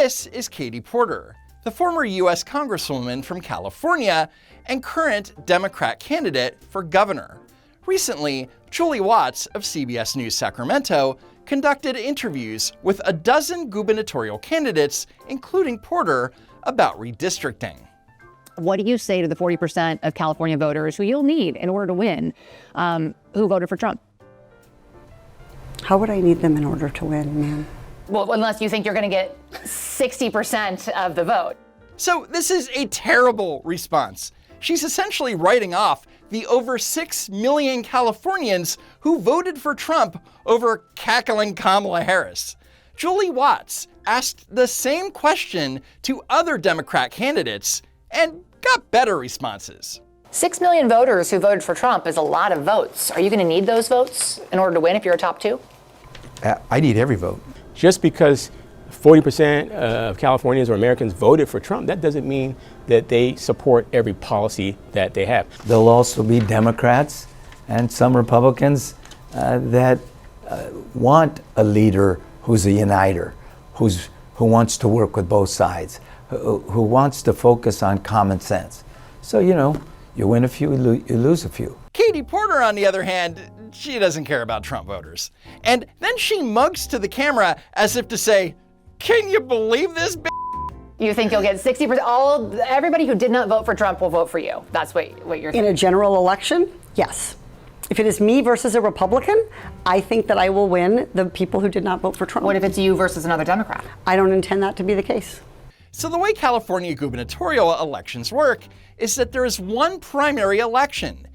This is Katie Porter, the former U.S. Congresswoman from California and current Democrat candidate for governor. Recently, Julie Watts of CBS News Sacramento conducted interviews with a dozen gubernatorial candidates, including Porter, about redistricting. What do you say to the 40% of California voters who you'll need in order to win, who voted for Trump? How would I need them in order to win, ma'am? Well, unless you think you're going to get 60% of the vote. So this is a terrible response. She's essentially writing off the over 6 million Californians who voted for Trump over cackling Kamala Harris. Julie Watts asked the same question to other Democrat candidates and got better responses. 6 million voters who voted for Trump is a lot of votes. Are you going to need those votes in order to win if you're a top two? I need every vote. Just because 40% of Californians or Americans voted for Trump, that doesn't mean that they support every policy that they have. There'll also be Democrats and some Republicans that want a leader who's a uniter, who wants to work with both sides, who wants to focus on common sense. So, you win a few, you lose a few. Katie Porter, on the other hand, she doesn't care about Trump voters. And then she mugs to the camera as if to say, "Can you believe this, b****?" You think you'll get 60%? Everybody who did not vote for Trump will vote for you. That's what you're thinking. In a general election, yes. If it is me versus a Republican, I think that I will win the people who did not vote for Trump. What if it's you versus another Democrat? I don't intend that to be the case. So the way California gubernatorial elections work is that there is one primary election.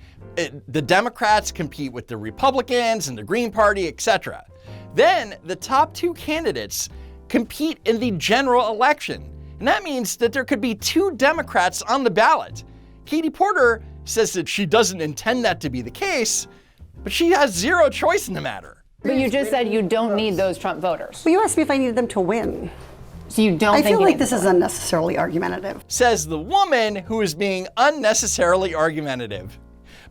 The Democrats compete with the Republicans and the Green Party, etc. Then the top two candidates compete in the general election. And that means that there could be two Democrats on the ballot. Katie Porter says that she doesn't intend that to be the case, but she has zero choice in the matter. But you just said you don't need those Trump voters. Well, you asked me if I needed them to win. So you don't I think feel like this is unnecessarily argumentative. Says the woman who is being unnecessarily argumentative.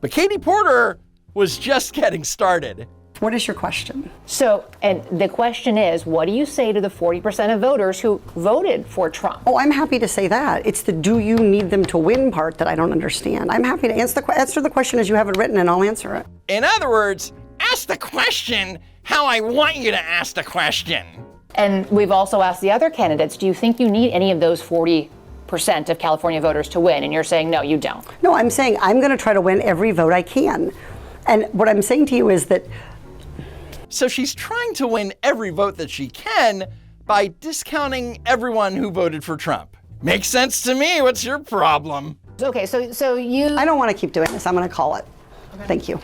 But Katie Porter was just getting started. What is your question? So, and the question is, what do you say to the 40% of voters who voted for Trump? Oh, I'm happy to say that. It's the do you need them to win part that I don't understand. I'm happy to answer the question as you have it written, and I'll answer it. In other words, ask the question how I want you to ask the question. And we've also asked the other candidates, do you think you need any of those 40% of California voters to win? And you're saying, no, you don't. No, I'm saying I'm going to try to win every vote I can. And what I'm saying to you is that... So she's trying to win every vote that she can by discounting everyone who voted for Trump. Makes sense to me. What's your problem? Okay, so you... I don't want to keep doing this. I'm going to call it. Okay. Thank you.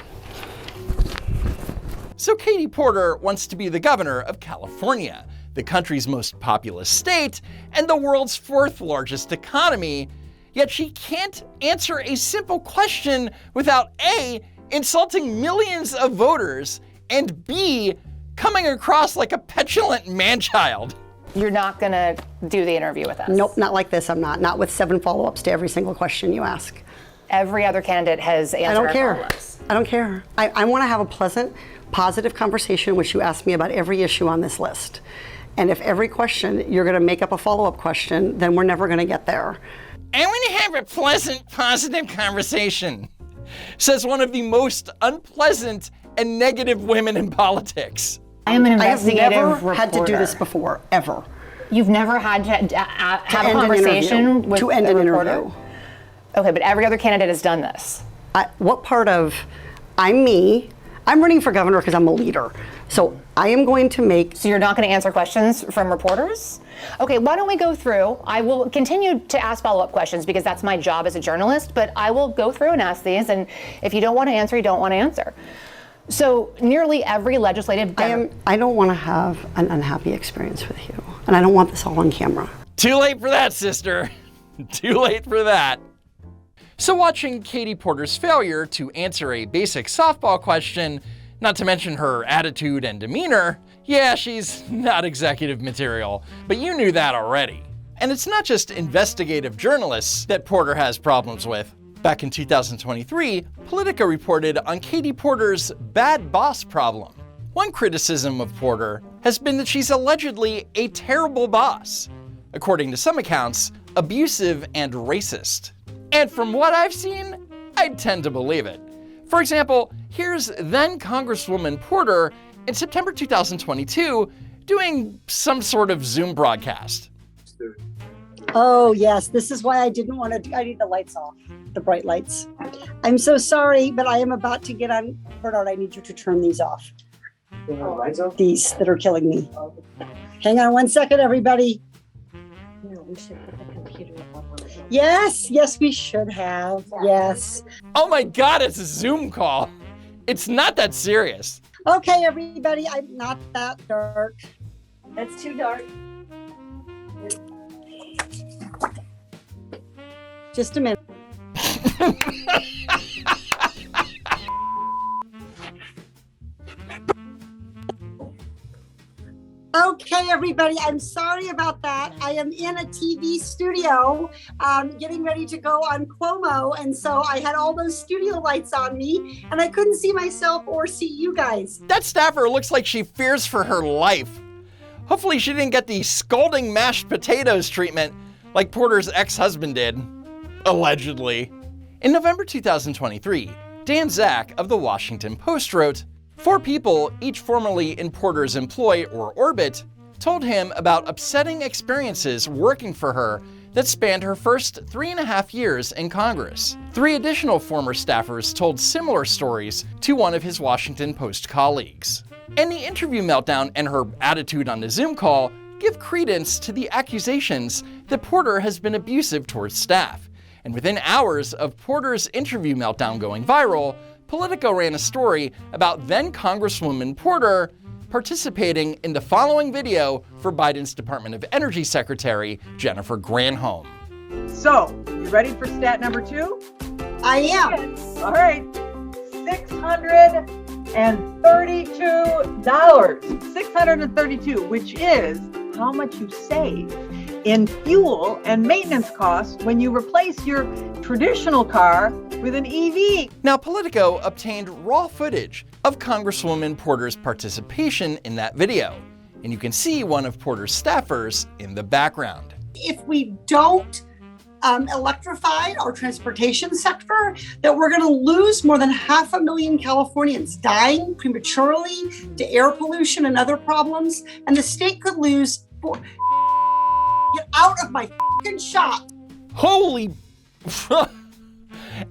So Katie Porter wants to be the governor of California, the country's most populous state and the world's fourth largest economy, yet she can't answer a simple question without A, insulting millions of voters, and B, coming across like a petulant man-child. You're not gonna do the interview with us? Nope, not like this, I'm not. Not with 7 follow-ups to every single question you ask. Every other candidate has answered our follow-ups. I don't care. I want to have a pleasant, positive conversation in which you ask me about every issue on this list. And if every question you're going to make up a follow-up question, then we're never going to get there. I want to have a pleasant, positive conversation, says one of the most unpleasant and negative women in politics. I am an investigative reporter. I have never had to do this before, ever. You've never had to have a conversation with to end a an reporter? interview. Okay, but every other candidate has done this. What part of I'm me? I'm running for governor because I'm a leader. So I am going to make... So you're not going to answer questions from reporters? Okay, why don't we go through? I will continue to ask follow-up questions because that's my job as a journalist, but I will go through and ask these, and if you don't want to answer, you don't want to answer. So nearly every legislative... I don't want to have an unhappy experience with you, and I don't want this all on camera. Too late for that, sister. Too late for that. So watching Katie Porter's failure to answer a basic softball question, not to mention her attitude and demeanor, yeah, she's not executive material, but you knew that already. And it's not just investigative journalists that Porter has problems with. Back in 2023, Politico reported on Katie Porter's bad boss problem. One criticism of Porter has been that she's allegedly a terrible boss. according to some accounts, abusive and racist. And from what I've seen, I tend to believe it. For example, here's then Congresswoman Porter in September 2022 doing some sort of Zoom broadcast. Oh, yes. This is why I didn't want to. I need the lights off, the bright lights. I'm so sorry, but I am about to get on. Bernard, I need you to turn these off. These that are killing me. Hang on 1 second, everybody. Yes, we should have. Yes. Oh my God, it's a Zoom call. It's not that serious. Okay, everybody, I'm not that dark. That's too dark. Just a minute. Okay, everybody, I'm sorry about that. I am in a TV studio getting ready to go on Cuomo, and so I had all those studio lights on me, and I couldn't see myself or see you guys. That staffer looks like she fears for her life. Hopefully she didn't get the scalding mashed potatoes treatment like Porter's ex-husband did, allegedly. In November 2023, Dan Zak of the Washington Post wrote, 4 people, each formerly in Porter's employ or orbit, told him about upsetting experiences working for her that spanned her first 3.5 years in Congress. 3 additional former staffers told similar stories to one of his Washington Post colleagues. And the interview meltdown and her attitude on the Zoom call give credence to the accusations that Porter has been abusive towards staff. And within hours of Porter's interview meltdown going viral, Politico ran a story about then Congresswoman Porter participating in the following video for Biden's Department of Energy Secretary, Jennifer Granholm. So, you ready for stat number 2? I am. All right. $632, which is how much you save in fuel and maintenance costs when you replace your traditional car with an EV. Now, Politico obtained raw footage of Congresswoman Porter's participation in that video, and you can see one of Porter's staffers in the background. If we don't electrify our transportation sector, that we're going to lose more than 500,000 Californians dying prematurely to air pollution and other problems, and the state could lose. Get out of my fucking shop. Holy.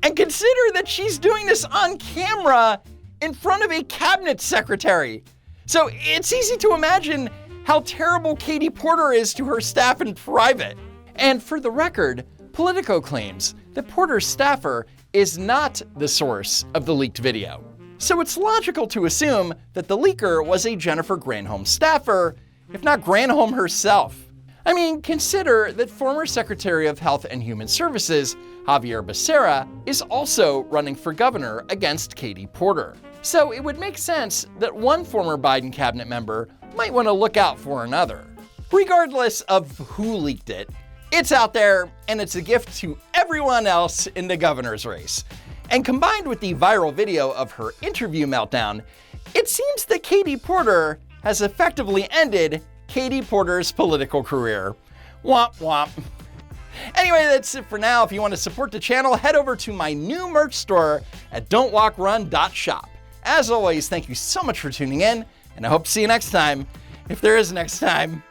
And consider that she's doing this on camera in front of a cabinet secretary. So it's easy to imagine how terrible Katie Porter is to her staff in private. And for the record, Politico claims that Porter's staffer is not the source of the leaked video. So it's logical to assume that the leaker was a Jennifer Granholm staffer, if not Granholm herself. I mean, consider that former Secretary of Health and Human Services, Javier Becerra, is also running for governor against Katie Porter. So it would make sense that one former Biden cabinet member might want to look out for another. Regardless of who leaked it, it's out there and it's a gift to everyone else in the governor's race. And combined with the viral video of her interview meltdown, it seems that Katie Porter has effectively ended Katie Porter's political career. Womp womp. Anyway, that's it for now. If you want to support the channel, head over to my new merch store at don'twalkrun.shop. As always, thank you so much for tuning in, and I hope to see you next time, if there is a next time.